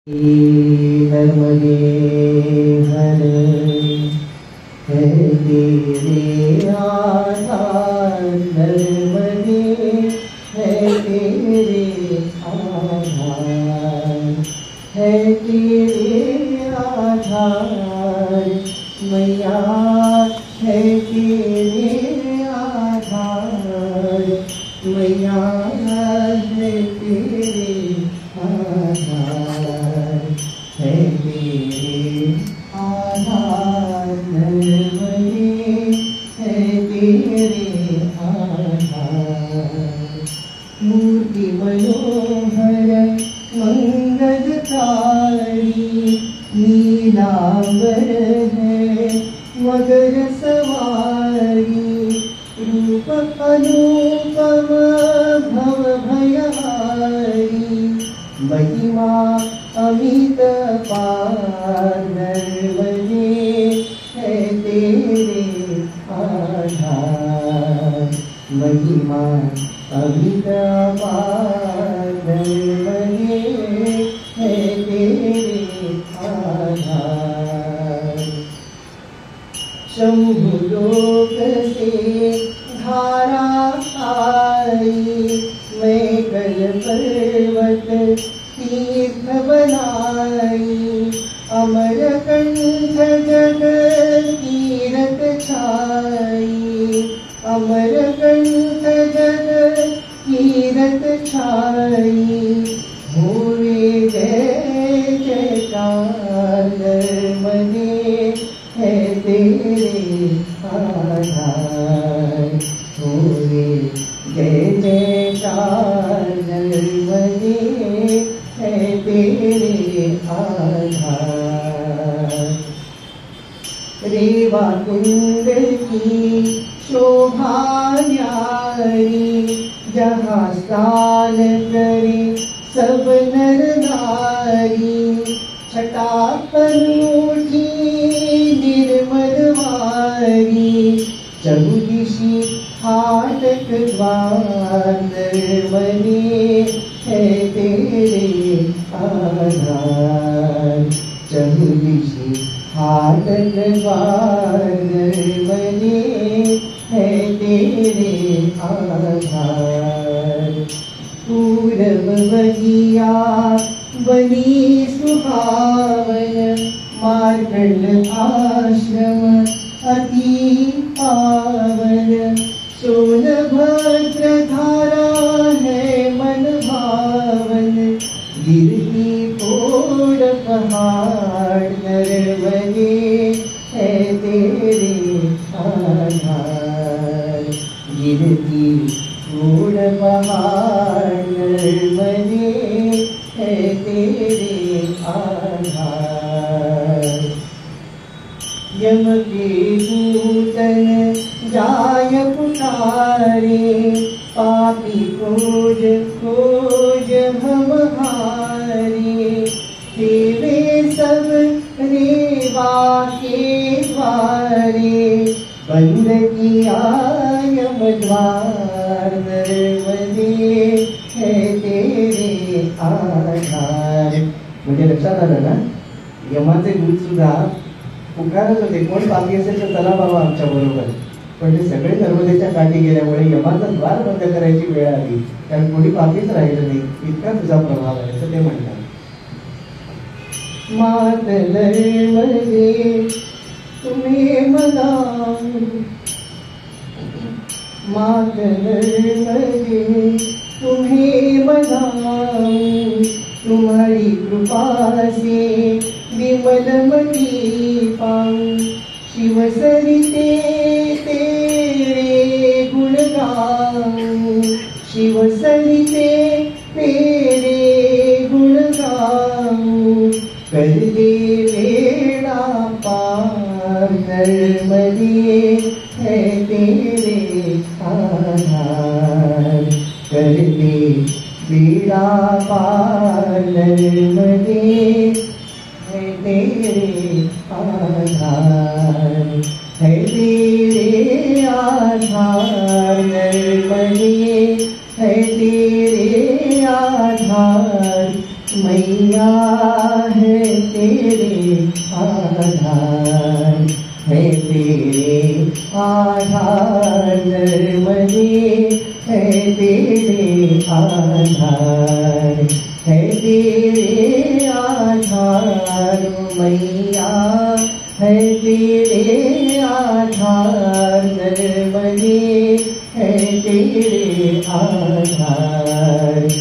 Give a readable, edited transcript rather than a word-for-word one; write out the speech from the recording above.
नर्मदे हर है तेरे आधार, नर्मदे है तेरे आधार, है तेरे आधार मैया, है तेरे आधार मैया, है तेरे आधार, है तेरे आधार, नर्मदे है तेरे आधार। मूर्ति मनोहर मंगलकारी, नीलांबर है मगर सवारी, रूप अनुपम भव भयहारी, महिमा अमित पार, नर्मदे है तेरे आधार, महिमा अमित पार, नर्मदे है तेरे आधार। शंभु लोक से धारा आई, मैं कल पर्वत तीर्थ बनाई, अमरकंठ जग तीरथ छाई, अमरकंठ जग तीरथ छाई, होवे जय जयकार, नर्मदे है तेरे आधार, होवे जय जयकार, नर्मदे है तेरे आधार। रेवा कुंड की शोभा न्यारी, जहाँ स्नान करे सब नर नारी, छटा पर उठी निर्मल वारी, चहुदिशि फाटक द्वार, नर्मदे है तेरे आधार, चहुदिशि फाटक द्वार, नर्मदे है तेरे आधार। पूरब बगिया बनी सुहावन, मार्कंड आश्रम अति पावन, सोनभद्र धारा है मन भावन, गिरती फोड़ पहाड़, नर्मदे है तेरे आधार, गिरती फोड़ पहाड़, नर्मदे है तेरे आधार। यम के दूतन जाय पुकारे, पापी खोज खोज भव हारे, देवे सब रेवा के द्वारे, बंद किया यम द्वार, नर्मदे है तेरे आधार। म्हणजे लक्षात आलं ना, यमाचे दूत सुद्धा पुकारत होते, कोण पापी असेल तर चला बाबा आमच्या बरोबर, पण ते सगळे नर्मदेच्या काठी गेल्यामुळे यमाचं द्वार बंद करायची वेळ आली, कारण कोणी पापीच राहिलं नाही, इतका तुझा प्रभाव आहे असं ते म्हणतात। मात नर्मदे तुम्हे मनाऊं, मात नर्मदे तुम्हे मनाऊं, तुम्हारी कृपा से विमल मती पाऊं, शिव सरिते तेरे गुण गाऊं, शिव सरिते तेरे गुण गाऊं, कर दे बेड़ा पार, नर्मदे है तेरे आधार, कर दे बेड़ा पार, नर्मदे है तेरे आधार, है तेरे आधार, नर्मदे है तेरे आधार, मैया है तेरे आधार, है तेरे आधार नर्मदे, है तेरे आधार, है तेरे आधार मैया, है तेरे आधार नर्मदे, है तेरे आधार।